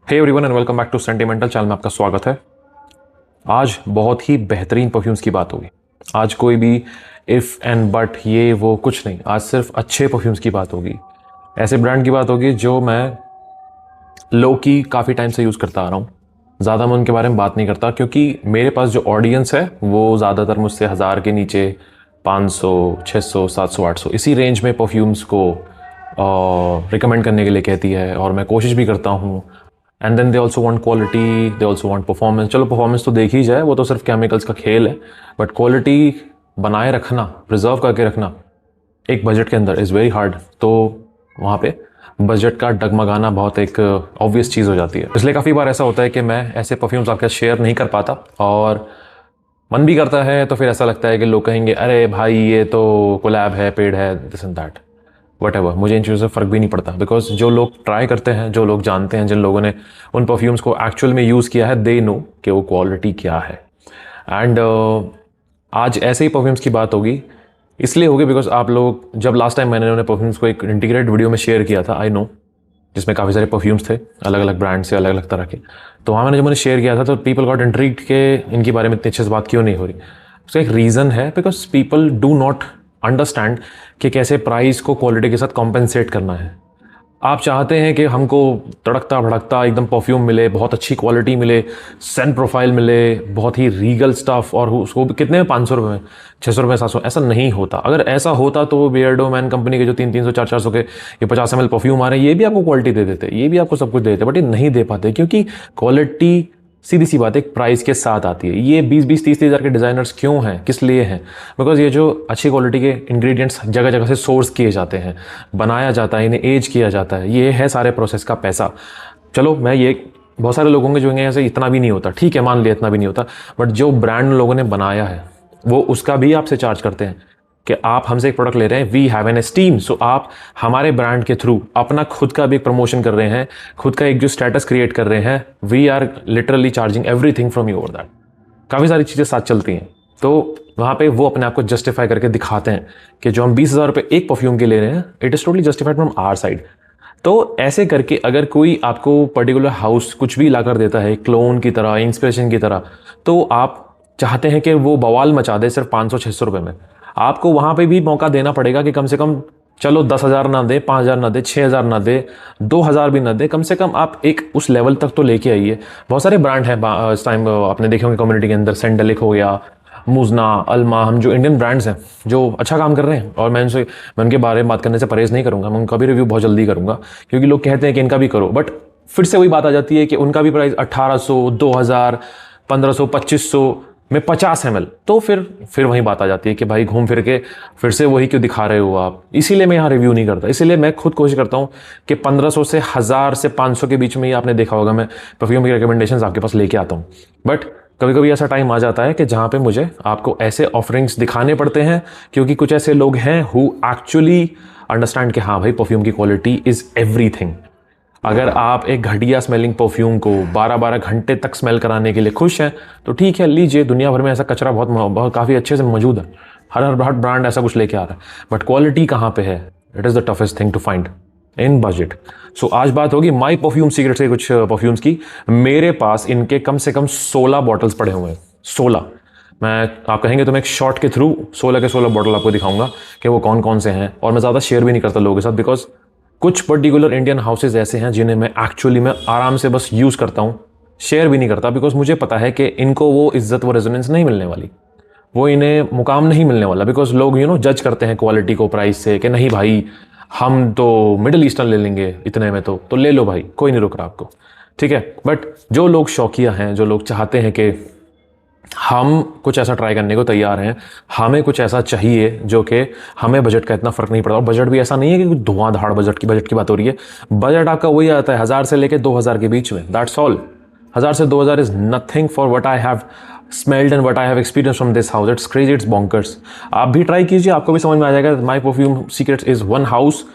Hey everyone and welcome back to sentimental channel में आपका स्वागत है। आज बहुत ही बेहतरीन परफ्यूम्स की बात होगी। आज कोई भी इफ़ एंड बट ये वो कुछ नहीं, आज सिर्फ अच्छे परफ्यूम्स की बात होगी। ऐसे ब्रांड की बात होगी जो मैं लो की काफ़ी टाइम से यूज़ करता आ रहा हूँ। ज़्यादा मैं उनके बारे में बात नहीं करता क्योंकि मेरे पास जो ऑडियंस है वो ज़्यादातर मुझसे 1000 के नीचे 500, 600, 700, 800 इसी रेंज में परफ्यूम्स को रिकमेंड करने के लिए कहती है और मैं कोशिश भी करता हूँ। And then they also want quality, they also want performance. चलो परफॉर्मेंस तो देखी जाए, वो तो सिर्फ केमिकल्स का खेल है, बट क्वालिटी बनाए रखना, प्रिजर्व करके रखना एक बजट के अंदर इज़ वेरी हार्ड। तो वहाँ पे बजट का डगमगाना बहुत एक ऑब्वियस चीज़ हो जाती है। इसलिए काफ़ी बार ऐसा होता है कि मैं ऐसे परफ्यूम्स आपके साथ शेयर नहीं कर पाता और मन भी करता है तो फिर ऐसा लगता है कि लोग कहेंगे अरे भाई ये तो कोलैब है, पेड है, दिस एंड दैट, वटेवर। मुझे इन चीज़ों से फ़र्क भी नहीं पड़ता बिकॉज जो लोग ट्राई करते हैं, जो लोग जानते हैं, जिन लोगों ने उन परफ्यूम्स को एक्चुअल में यूज़ किया है, दे नो कि वो क्वालिटी क्या है। एंड आज ऐसे ही परफ्यूम्स की बात होगी, इसलिए होगी बिकॉज आप लोग जब लास्ट टाइम मैंने उन्हें परफ्यूम्स को एक इंटीग्रेटेड वीडियो में शेयर किया था, आई नो, जिसमें काफ़ी सारे परफ्यूम्स थे अलग अलग ब्रांड से, अलग अलग तरह के, तो वहाँ मैंने जब उन्हें शेयर किया था तो पीपल गॉट इंट्रीग्ड के इनके बारे में इतनी अच्छे से बात क्यों नहीं हो रही। उसका एक रीज़न है because people do not understand कि कैसे प्राइस को क्वालिटी के साथ कॉम्पेंसेट करना है। आप चाहते हैं कि हमको तड़कता भड़कता एकदम परफ्यूम मिले, बहुत अच्छी क्वालिटी मिले, सेंट प्रोफाइल मिले, बहुत ही रीगल स्टफ, और उसको कितने में, 500 रुपये में, 600 रुपये, 700। ऐसा नहीं होता। अगर ऐसा होता तो बियर्डो मैन कंपनी के जो 300, 400 के ये 50 ml परफ्यूम आ रहे हैं, ये भी आपको क्वालिटी दे देते, ये भी आपको सब कुछ दे देते, बट ये नहीं दे पाते क्योंकि क्वालिटी सीधी सी बात एक प्राइस के साथ आती है। ये 20-20, 30-30 हज़ार के डिज़ाइनर्स क्यों हैं, किस लिए हैं? बिकॉज ये जो अच्छी क्वालिटी के इंग्रेडिएंट्स जगह जगह से सोर्स किए जाते हैं, बनाया जाता है, इन्हें एज किया जाता है, ये है सारे प्रोसेस का पैसा। चलो मैं ये बहुत सारे लोग होंगे जो ऐसे इतना भी नहीं होता, ठीक है मान लिया इतना भी नहीं होता, बट जो ब्रांड लोगों ने बनाया है वो उसका भी आपसे चार्ज करते हैं कि आप हमसे एक प्रोडक्ट ले रहे हैं, वी हैव एन एस्टीम, सो आप हमारे ब्रांड के थ्रू अपना खुद का भी एक प्रमोशन कर रहे हैं, खुद का एक जो स्टेटस क्रिएट कर रहे हैं। We are literally charging everything from you over that. काफ़ी सारी चीज़ें साथ चलती हैं, तो वहाँ पे वो अपने आप को जस्टिफाई करके दिखाते हैं कि जो हम 20,000 रुपये एक परफ्यूम के ले रहे हैं, it is totally justified from our side. तो ऐसे करके अगर कोई आपको पर्टिकुलर हाउस कुछ भी ला कर देता है क्लोन की तरह, इंस्पिरेशन की तरह, तो आप चाहते हैं कि वो बवाल मचा दे सिर्फ 500-600 रुपये में। आपको वहाँ पे भी मौका देना पड़ेगा कि कम से कम चलो 10,000 ना दे, 5,000 ना दे, 6,000 ना दे, 2,000 भी ना दे, कम से कम आप एक उस लेवल तक तो लेके आइए। बहुत सारे ब्रांड हैं इस टाइम, आपने देखे होंगे कम्युनिटी के अंदर, सेंडेलिक हो गया, मुजना, अल्मा, हम जो इंडियन ब्रांड्स हैं जो अच्छा काम कर रहे हैं, और मैं उनके बारे में बात करने से परहेज़ नहीं करूँगा, मैं उनका भी रिव्यू बहुत जल्दी करूँगा क्योंकि लोग कहते हैं कि इनका भी करो, बट फिर से वही बात आ जाती है कि उनका भी प्राइस 1800, 2000, 1500, 2500 में 50 ml, तो फिर वही बात आ जाती है कि भाई घूम फिर के फिर से वही क्यों दिखा रहे हो आप। इसीलिए मैं यहाँ रिव्यू नहीं करता, इसीलिए मैं खुद कोशिश करता हूँ कि 1500 से 1000 से 500 के बीच में ही आपने देखा होगा मैं परफ्यूम की रिकमेंडेशंस आपके पास लेके आता हूँ। बट कभी कभी ऐसा टाइम आ जाता है कि जहाँ पे मुझे आपको ऐसे ऑफरिंग्स दिखाने पड़ते हैं क्योंकि कुछ ऐसे लोग हैं हु एक्चुअली अंडरस्टैंड कि हाँ भाई परफ्यूम की क्वालिटी इज़ एवरीथिंग। अगर आप एक घटिया स्मेलिंग परफ्यूम को 12-12 घंटे तक स्मेल कराने के लिए खुश हैं तो ठीक है, लीजिए। दुनिया भर में ऐसा कचरा बहुत काफ़ी अच्छे से मौजूद है, हर ब्रांड ऐसा कुछ लेके आ रहा है, बट क्वालिटी कहाँ पे है? It is the toughest thing to find in budget. So आज बात होगी माई परफ्यूम सीक्रेट्स के कुछ परफ्यूम्स की। मेरे पास इनके कम से कम 16 बॉटल्स पड़े हुए हैं, 16। मैं, आप कहेंगे तो मैं एक शॉर्ट के थ्रू 16 के 16 बॉटल आपको दिखाऊंगा कि वो कौन कौन से हैं, और मैं ज़्यादा शेयर भी नहीं करता लोगों के साथ बिकॉज कुछ पर्टिकुलर इंडियन हाउसेज ऐसे हैं जिन्हें मैं एक्चुअली में आराम से बस यूज़ करता हूँ, शेयर भी नहीं करता बिकॉज मुझे पता है कि इनको वो इज्जत, वो रेजोनेंस नहीं मिलने वाली, वो इन्हें मुकाम नहीं मिलने वाला, बिकॉज लोग जज करते हैं क्वालिटी को प्राइस से कि नहीं भाई हम तो मिडिल ईस्टर्न ले लेंगे इतने में, तो ले लो भाई, कोई नहीं रोक रहा आपको, ठीक है। बट जो लोग शौकिया हैं, जो लोग चाहते हैं कि हम कुछ ऐसा ट्राई करने को तैयार हैं, हमें कुछ ऐसा चाहिए जो कि हमें बजट का इतना फ़र्क नहीं पड़ता, और बजट भी ऐसा नहीं है कि धुआंधार बजट की बात हो रही है। बजट आपका वही आता है 1000 से लेके 2000 के बीच में, दैट्स ऑल। 1000 से 2000 is nothing for what I have smelled and what I have experience from this house. It's crazy, it's bonkers. आप भी ट्राई कीजिए, आपको भी समझ में आ जाएगा। My perfume secrets is one house,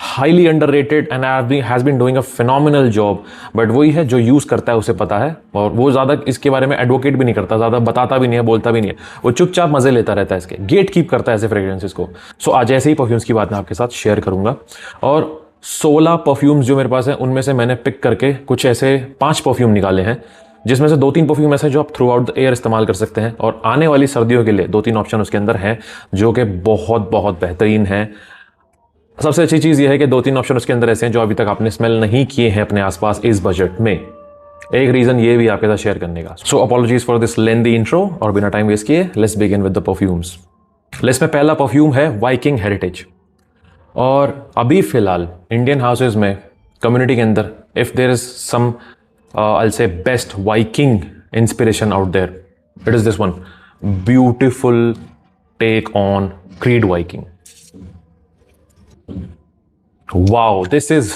highly underrated and has been doing a phenomenal job. But वही है, जो यूज़ करता है उसे पता है, और वो ज़्यादा इसके बारे में एडवोकेट भी नहीं करता, ज़्यादा बताता भी नहीं है, बोलता भी नहीं है, वो चुपचाप मज़े लेता रहता है, इसके गेट कीप करता है ऐसे फ्रेग्रेंसेस को। सो आज ऐसे ही परफ्यूम्स की बात मैं आपके साथ शेयर करूंगा। और 16 परफ्यूम्स जो मेरे पास हैं उनमें से मैंने पिक करके कुछ ऐसे 5 परफ्यूम निकाले हैं, जिसमें से 2-3 परफ्यूम ऐसे जो आप थ्रू आउट द ईयर इस्तेमाल कर सकते हैं, और आने वाली सर्दियों के लिए 2-3 ऑप्शन उसके अंदर हैं जो कि बहुत बहुत बेहतरीन हैं। सबसे अच्छी चीज़ यह है कि 2-3 ऑप्शन उसके अंदर ऐसे हैं जो अभी तक आपने स्मेल नहीं किए हैं अपने आसपास इस बजट में। एक रीज़न ये भी आपके साथ शेयर करने का। So apologies for this lengthy intro, और बिना टाइम वेस्ट किए let's begin with the perfumes. List में पहला परफ्यूम है वाइकिंग हेरिटेज। और अभी फिलहाल इंडियन हाउसेज में, कम्युनिटी के अंदर, if there is some I say best Viking inspiration out there, it is this one. Beautiful take on Creed Viking. Wow, this is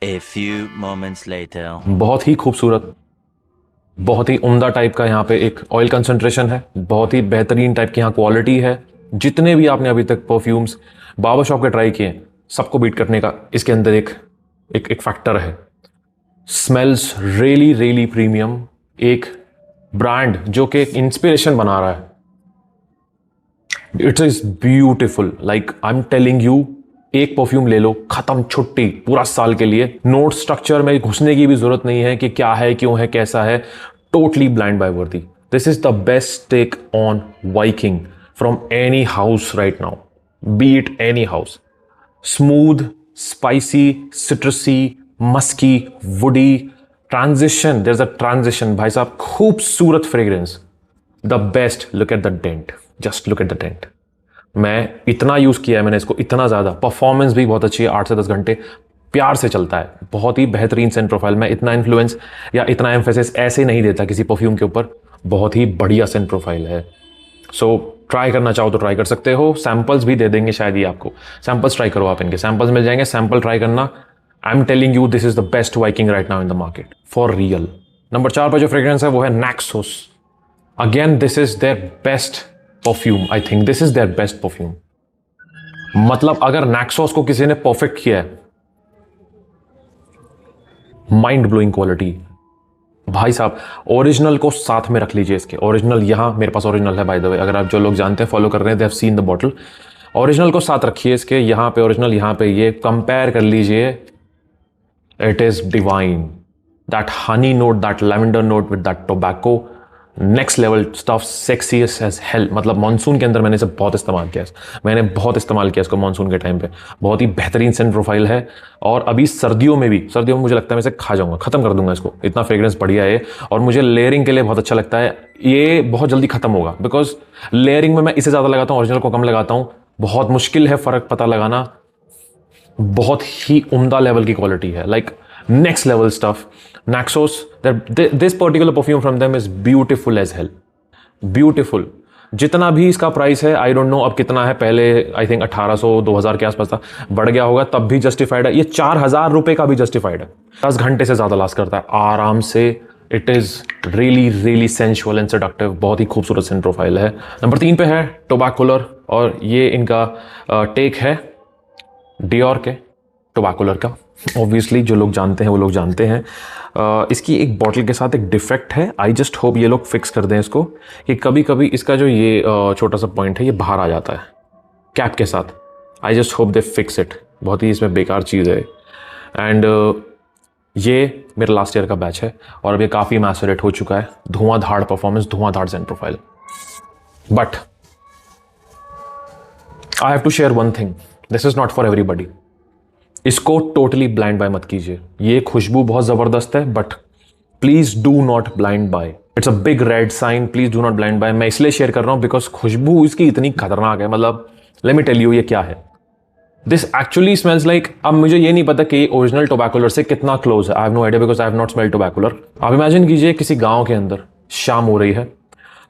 A few moments later. बहुत ही खूबसूरत, बहुत ही उम्दा टाइप का यहाँ पे एक ऑयल कंसंट्रेशन है, बहुत ही बेहतरीन टाइप की यहाँ क्वालिटी है। जितने भी आपने अभी तक परफ्यूम्स बाबा शॉप के ट्राई किए, सबको बीट करने का इसके अंदर एक फैक्टर है। Smells really really premium. एक ब्रांड जो कि इंस्पिरेशन बना रहा है, it's is beautiful. Like I am telling you, एक परफ्यूम ले लो, खत्म, छुट्टी पूरा साल के लिए। नोट स्ट्रक्चर में घुसने की भी जरूरत नहीं है कि क्या है, क्यों है, कैसा है। Totally blind buy worthy. This is the best take on Viking from any house right now, be it any house. Smooth, spicy, citrusy, musky, woody, transition, there is a transition भाई साहब, खूबसूरत fragrance, the best. Look at the dent, just look at the dent. मैं इतना use किया है मैंने इसको, इतना ज़्यादा। परफॉर्मेंस भी बहुत अच्छी है, 8 से 10 घंटे प्यार से चलता है। बहुत ही बेहतरीन सेंट प्रोफाइल। मैं इतना इन्फ्लुएंस या इतना एम्फेसिस ऐसे नहीं देता किसी परफ्यूम के ऊपर। बहुत ही बढ़िया सेंट प्रोफाइल है। सो ट्राई करना चाहो तो ट्राई कर सकते हो। सैम्पल्स भी दे देंगे शायद ये आपको। सैम्पल्स ट्राई करो आप, इनके सैम्पल्स मिल जाएंगे, सैम्पल ट्राई करना। I am telling you, this is the best Viking right now in the market, for real. Number 4 पर जो फ्रेग्रेंस है वो है Naxos. Again this is their best perfume. I think this is their best perfume. मतलब अगर नैक्सोस को किसी ने परफेक्ट किया है, माइंड ब्लोइंग क्वालिटी भाई साहब। ओरिजिनल को साथ में रख लीजिए इसके। ओरिजिनल यहां मेरे पास ओरिजिनल है बाय द वे, अगर आप जो लोग जानते हैं, फॉलो कर रहे हैं, they have seen the bottle. Original को साथ रखिए इसके, यहां पे ओरिजिनल, यहां पे ये, कंपेयर कर लीजिए। It is divine. That honey note, that lavender note with that tobacco, next level stuff, sexiest as hell. मतलब मानसून के अंदर मैंने इसे बहुत इस्तेमाल किया, मैंने बहुत इस्तेमाल किया इसको मानसून के टाइम पे। बहुत ही बेहतरीन सेंट प्रोफाइल है। और अभी सर्दियों में भी, सर्दियों में मुझे लगता है मैं इसे खा जाऊंगा, खत्म कर दूंगा इसको, इतना फ्रेग्रेंस बढ़िया है। और मुझे लेयरिंग के लिए बहुत अच्छा लगता है। ये बहुत जल्दी खत्म होगा, बिकॉज लेयरिंग में मैं इसे ज़्यादा लगाता हूँ, ओरिजिनल को कम लगाता हूँ। बहुत मुश्किल है फ़र्क पता लगाना। बहुत ही उम्दा लेवल की क्वालिटी है, like next level stuff. Naxos, this particular perfume from them is beautiful as hell, beautiful। जितना भी इसका प्राइस है, आई डोंट नो अब कितना है, पहले आई थिंक 1800-2000 के आसपास था, बढ़ गया होगा, तब भी जस्टिफाइड है। ये 4000 रुपए का भी जस्टिफाइड है। 10 घंटे से ज्यादा लास्ट करता है आराम से। It is really really sensual and seductive. बहुत ही खूबसूरत सेंट प्रोफाइल है। नंबर 3 पे है टोबैकुलर, और ये इनका टेक है डियोर के टोबैकुलर का। ऑब्वियसली जो लोग जानते हैं वो लोग जानते हैं। इसकी एक बॉटल के साथ एक डिफेक्ट है। आई जस्ट होप ये लोग फिक्स कर दें इसको, कि कभी कभी इसका जो ये छोटा सा पॉइंट है ये बाहर आ जाता है कैप के साथ। I just hope they fix it. बहुत ही इसमें बेकार चीज़ है। एंड ये मेरा लास्ट ईयर का बैच है, और अब ये काफ़ी मैचुरेट हो चुका है। धुआंधार परफॉर्मेंस, धुआंधार scent profile. But I have to share one thing, this is not for everybody. इसको टोटली ब्लाइंड बाय मत कीजिए। ये खुशबू बहुत ज़बरदस्त है, but please do not blind buy. It's a big red sign, please do not blind buy. मैं इसलिए शेयर कर रहा हूँ बिकॉज खुशबू इसकी इतनी खतरनाक है। मतलब लेट मी टेल यू ये क्या है। दिस एक्चुअली स्मेल्स लाइक, अब मुझे ये नहीं पता कि ओरिजिनल टोबैकुलर से कितना क्लोज है। I have no idea because I have not smelled tobacolor. आप इमेजिन कीजिए किसी गाँव के अंदर शाम हो रही है,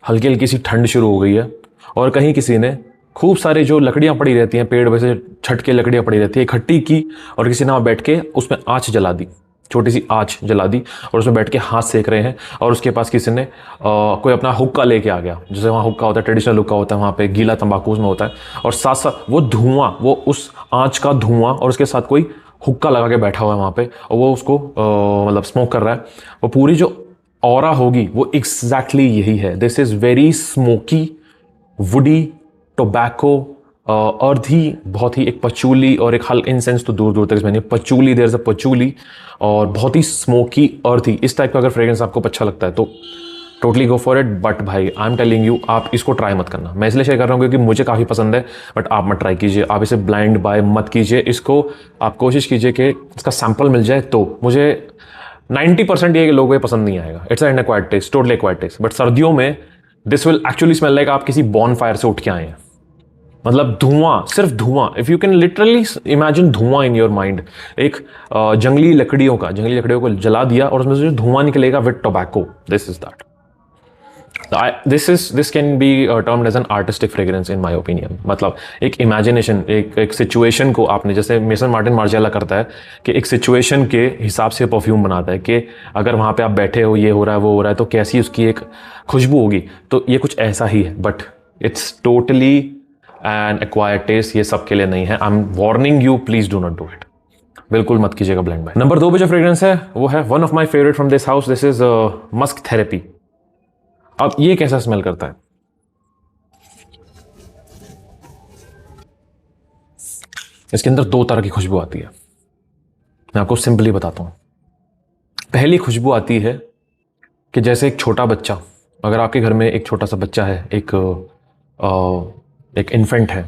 हल्की हल्की सी ठंड शुरू हो गई है, और कहीं किसी ने खूब सारे जो लकड़ियां पड़ी रहती हैं, पेड़ वैसे छट के लकड़ियां पड़ी रहती है, इकट्ठी की, और किसी ने वहाँ बैठ के उसमें आँच जला दी, छोटी सी आँच जला दी, और उसमें बैठ के हाथ सेक रहे हैं। और उसके पास किसी ने कोई अपना हुक्का लेके आ गया, जैसे वहाँ हुक्का होता है, ट्रेडिशनल हुक्का होता है, वहाँ पे गीला तंबाकू उसमें होता है, और साथ साथ वो धुआं, वो उस आँच का धुआं, और उसके साथ कोई हुक्का लगा के बैठा हुआ है वहाँ पे, और वो उसको मतलब स्मोक कर रहा है। वो पूरी जो ऑरा होगी वो एग्जैक्टली यही है। This is very smoky, woody, tobacco, अर्धी, बहुत ही एक पचूली और एक हल्का इंसेंस तो दूर दूर तक इसमें नहीं, पचूली, देयर इज अ पचूली, और बहुत ही स्मोकी अर्थी, इस टाइप का अगर फ्रेग्रेंस आपको अच्छा लगता है तो totally go for it. But भाई आई एम टेलिंग यू, आप इसको ट्राई मत करना। मैं इसलिए शेयर कर रहा हूँ क्योंकि मुझे काफ़ी पसंद है, बट आप मत ट्राई कीजिए, आप इसे ब्लाइंड बाय मत कीजिए। इसको आप कोशिश कीजिए कि इसका सैंपल मिल जाए। तो मुझे 90% ये लोगों को पसंद नहीं आएगा, it's an acquired taste, totally acquired taste. But सर्दियों में this will actually smell like आप किसी बॉन फायर से उठ के आए हैं, मतलब धुआं, सिर्फ धुआं। If you can literally imagine धुआं इन योर माइंड, एक जंगली लकड़ियों को जला दिया और उसमें से जो धुआं निकलेगा with tobacco, this is that. This can be termed as an artistic fragrance in my opinion। मतलब एक इमेजिनेशन, एक सिचुएशन को आपने, जैसे मेसन मार्टिन मार्जिएला करता है कि एक सिचुएशन के हिसाब से परफ्यूम बनाता है कि अगर वहाँ पे आप बैठे हो, ये हो रहा है, वो हो रहा है, तो कैसी उसकी एक खुशबू होगी। तो ये कुछ ऐसा ही है, but it's totally N acquired taste, ये सबके लिए नहीं है। I am warning you, please do not do it, बिल्कुल मत कीजिएगा ब्लेंड बाय। नंबर 2 पे जो फ्रेग्रेंस है वो है one of my favourite from this house, this is Musk therapy. अब ये कैसा स्मेल करता है, इसके अंदर 2 तरह की खुशबू आती है, मैं आपको सिंपली बताता हूं। पहली खुशबू आती है कि जैसे एक छोटा बच्चा, अगर आपके घर में एक छोटा सा बच्चा है, एक इन्फेंट है,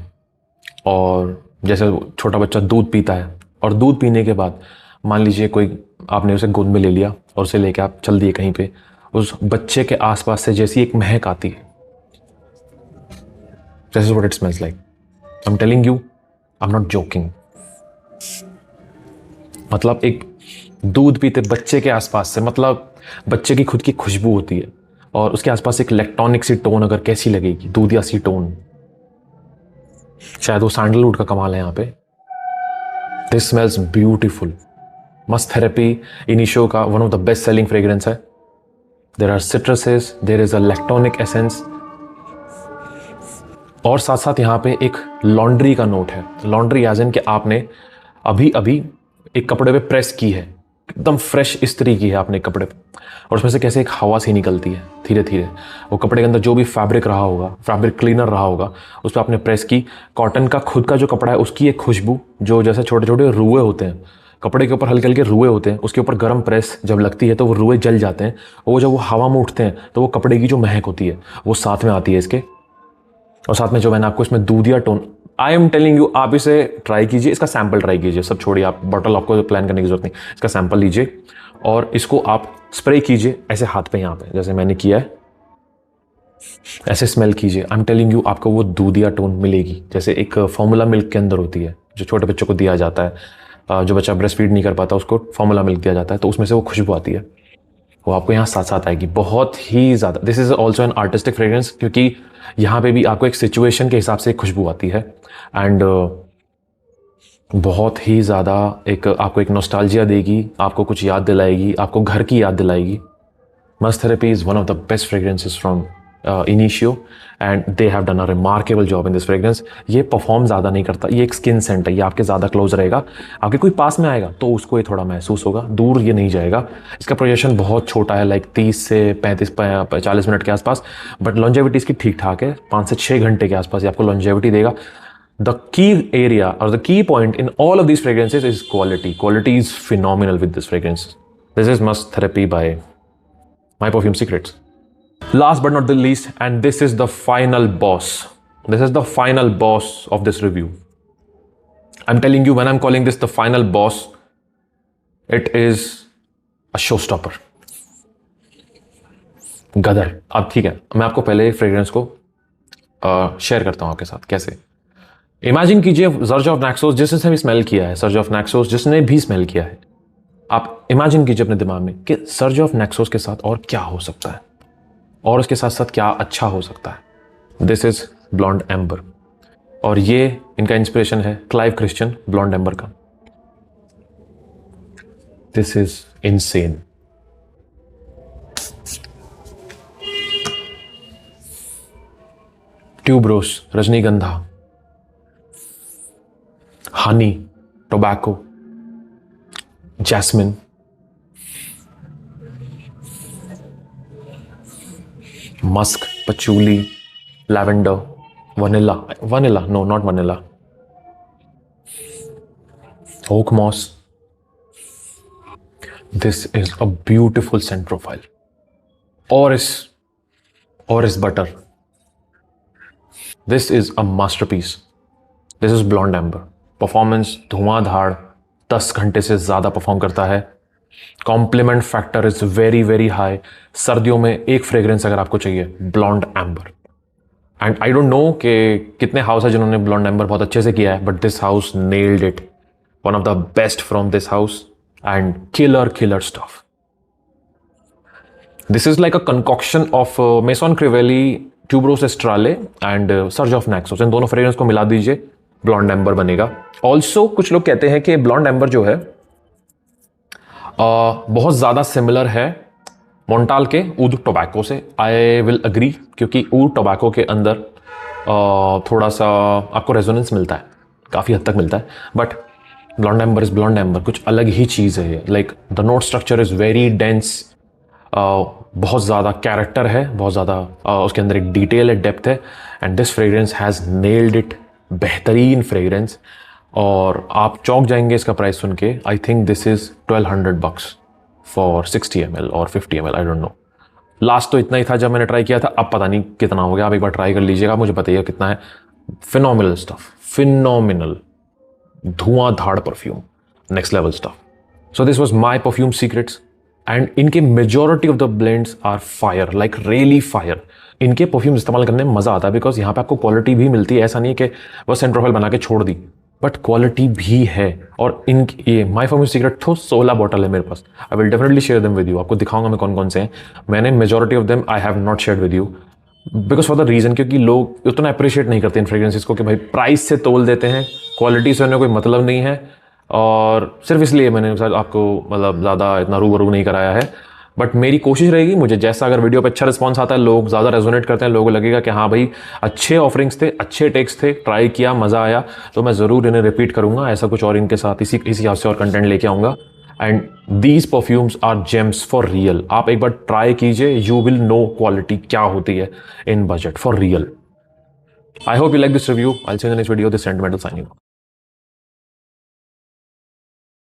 और जैसे छोटा बच्चा दूध पीता है, और दूध पीने के बाद मान लीजिए कोई, आपने उसे गोद में ले लिया और उसे लेके आप चल दिए कहीं पे, उस बच्चे के आसपास से जैसी एक महक आती है, this is what it smells like. I am telling you, I am not joking. मतलब एक दूध पीते बच्चे के आसपास से, मतलब बच्चे की खुद की खुशबू होती है और उसके आसपास एक इलेक्ट्रॉनिक सी टोन अगर कैसी लगेगी, दूधिया सी टोन, शायद वो सैंडलवुड का कमाल है यहाँ पे। This smells beautiful. Musk therapy Initio का one of the best selling fragrance है। There are citruses, there is a lactonic essence, और साथ साथ यहाँ पे एक लॉन्ड्री का नोट है। लॉन्ड्री एज इन कि आपने अभी अभी एक कपड़े पे प्रेस की है, एकदम फ्रेश इस्त्री की है आपने कपड़े पे, और उसमें से कैसे एक हवा सी निकलती है धीरे धीरे, वो कपड़े के अंदर जो भी फैब्रिक रहा होगा, फैब्रिक क्लीनर रहा होगा, उस पर आपने प्रेस की। कॉटन का खुद का जो कपड़ा है उसकी एक खुशबू, जो जैसे छोटे छोटे रुए होते हैं कपड़े के ऊपर, हल्के हल्के रुए होते हैं, उसके ऊपर गर्म प्रेस जब लगती है तो वो रुए जल जाते हैं, वो जब वो हवा में उठते हैं तो वो कपड़े की जो महक होती है वो साथ में आती है इसके। और साथ में जो मैंने आपको इसमें दूधिया tone, I am telling you, आप इसे ट्राई कीजिए, इसका सैंपल ट्राई कीजिए, सब छोड़िए, आप बॉटल आपको प्लान करने की जरूरत नहीं, इसका सैंपल लीजिए और इसको आप स्प्रे कीजिए ऐसे हाथ पे, यहाँ पे जैसे मैंने किया है, ऐसे स्मेल कीजिए। आई एम टेलिंग यू, आपको वो दूधिया टोन मिलेगी, जैसे एक फॉर्मूला मिल्क के अंदर होती है जो छोटे बच्चों को दिया जाता है, जो बच्चा ब्रेस्ट फीड नहीं कर पाता उसको फॉर्मूला मिल्क दिया जाता है, तो उसमें से वो खुशबू आती है, वो आपको यहाँ साथ साथ आएगी, बहुत ही ज़्यादा। This is also an artistic fragrance, क्योंकि यहाँ पे भी आपको एक सिचुएशन के हिसाब से खुशबू आती है, एंड बहुत ही ज़्यादा एक आपको एक नॉस्टैल्जिया देगी, आपको कुछ याद दिलाएगी, आपको घर की याद दिलाएगी। Musk therapy is one of the best fragrances from Initio, and they have done a remarkable job in this fragrance. ये परफॉर्म ज़्यादा नहीं करता, ये एक स्किन सेंट है, ये आपके ज़्यादा क्लोज रहेगा, आपके कोई पास में आएगा तो उसको ये थोड़ा महसूस होगा, दूर ये नहीं जाएगा। इसका प्रोजेक्शन बहुत छोटा है, लाइक 30 से 35-40 मिनट के आसपास, बट लॉन्जेविटी इसकी ठीक ठाक है, 5 से 6 घंटे के आसपास ये आपको लॉन्जेविटी देगा। The key area or the key point in all of these fragrances is quality. Quality is phenomenal with this fragrance. This is Must Therapy by My Perfume Secrets. Last but not the least, and this is the final boss. This is the final boss of this review. I'm telling you, when I'm calling this the final boss, it is a showstopper. गदर। अब ठीक है, मैं आपको पहले fragrance को share करता हूं आपके साथ। कैसे? इमेजिन कीजिए सर्ज ऑफ नैक्सोस, जिसने भी स्मेल किया है, सर्ज ऑफ नैक्सोस जिसने भी स्मेल किया है, आप इमेजिन कीजिए अपने दिमाग में कि सर्ज ऑफ नैक्सोस के साथ और क्या हो सकता है, और उसके साथ साथ क्या अच्छा हो सकता है। दिस इज ब्लॉन्ड एम्बर, और ये इनका इंस्पिरेशन है क्लाइव क्रिश्चियन ब्लॉन्ड एम्बर का। This is insane. Tuberose, rajnigandha, honey, tobacco, jasmine, musk, patchouli, lavender, vanilla, no, not vanilla. Oak moss. This is a beautiful scent profile. Oris butter. This is a masterpiece. This is blonde amber. Performance धुआंधार 10 घंटे से ज़्यादा perform करता है. Compliment factor is very very high. सर्दियों में एक fragrance अगर आपको चाहिए, Blonde Amber. And I don't know कि कितने हाउस है जिन्होंने ब्लॉन्ड एम्बर बहुत अच्छे से किया है, but this house nailed it. One of the best from this house and killer stuff. This is like a concoction of Maison Crivelli, Tuberose Estrale and Surge of Naxos. इन दोनों fragrance को मिला दीजिए, blonde amber बनेगा. Also कुछ लोग कहते हैं कि ब्लॉन्ड एम्बर जो है बहुत ज़्यादा सिमिलर है मोंटाल के ऊद टोबैको से. आई विल अग्री, क्योंकि ऊद टोबैको के अंदर थोड़ा सा आपको रेजोनेंस मिलता है, काफ़ी हद तक मिलता है. But Blonde Amber is Blonde Amber, कुछ अलग ही चीज़ है ये. Like the note structure is very dense. बहुत ज़्यादा कैरेक्टर है, बहुत ज़्यादा उसके अंदर एक डिटेल है, डेप्थ है. And this fragrance has nailed it. बेहतरीन फ्रेग्रेंस. और आप चौंक जाएंगे इसका प्राइस सुन के. आई think this is $1200 for 60 ml और 50 ml, I don't no. Last तो इतना ही था जब मैंने ट्राई किया था, अब पता नहीं कितना हो गया. आप एक बार ट्राई कर लीजिएगा, मुझे बताइए कितना है. फिनोमिनल स्टफ, फिनोमिनल धुआंधार perfume, next level stuff. So this was my perfume secrets. And इनके majority of the blends are fire, like really fire. इनके परफ्यूम इस्तेमाल करने में मज़ा आता है, बिकॉज यहाँ पे आपको क्वालिटी भी मिलती है. ऐसा नहीं है कि बस सेंट प्रोफाइल बना के छोड़ दी, बट क्वालिटी भी है. और इन ये माई परफ्यूम सीक्रेट तो 16 बॉटल है मेरे पास. I will definitely share them with you. आपको दिखाऊंगा मैं कौन कौन से हैं. मैंने majority of them I have not share with you, because for the reason, क्योंकि लोग उतना अप्रिशिएट नहीं करते इन फ्रेग्रेंसेस को कि भाई प्राइस से तोल देते हैं, क्वालिटी से उन्हें कोई मतलब नहीं है. और सिर्फ इसलिए मैंने आपको मतलब ज़्यादा इतना रूबरू नहीं कराया है. बट मेरी कोशिश रहेगी, मुझे जैसा अगर वीडियो पे अच्छा रिस्पॉन्स आता है, लोग ज़्यादा रेजोनेट करते हैं, लोगों को लगेगा कि हाँ भाई अच्छे ऑफरिंग्स थे, अच्छे टेक्स थे, ट्राई किया, मज़ा आया, तो मैं ज़रूर इन्हें रिपीट करूँगा. ऐसा कुछ और इनके साथ इसी हिसाब से और कंटेंट लेके आऊँगा. And these perfumes are gems for real. आप एक बार ट्राई कीजिए, यू विल नो क्वालिटी क्या होती है in budget for real. I hope you like this review. I'll see you in the next video. This is Sentimental signing off.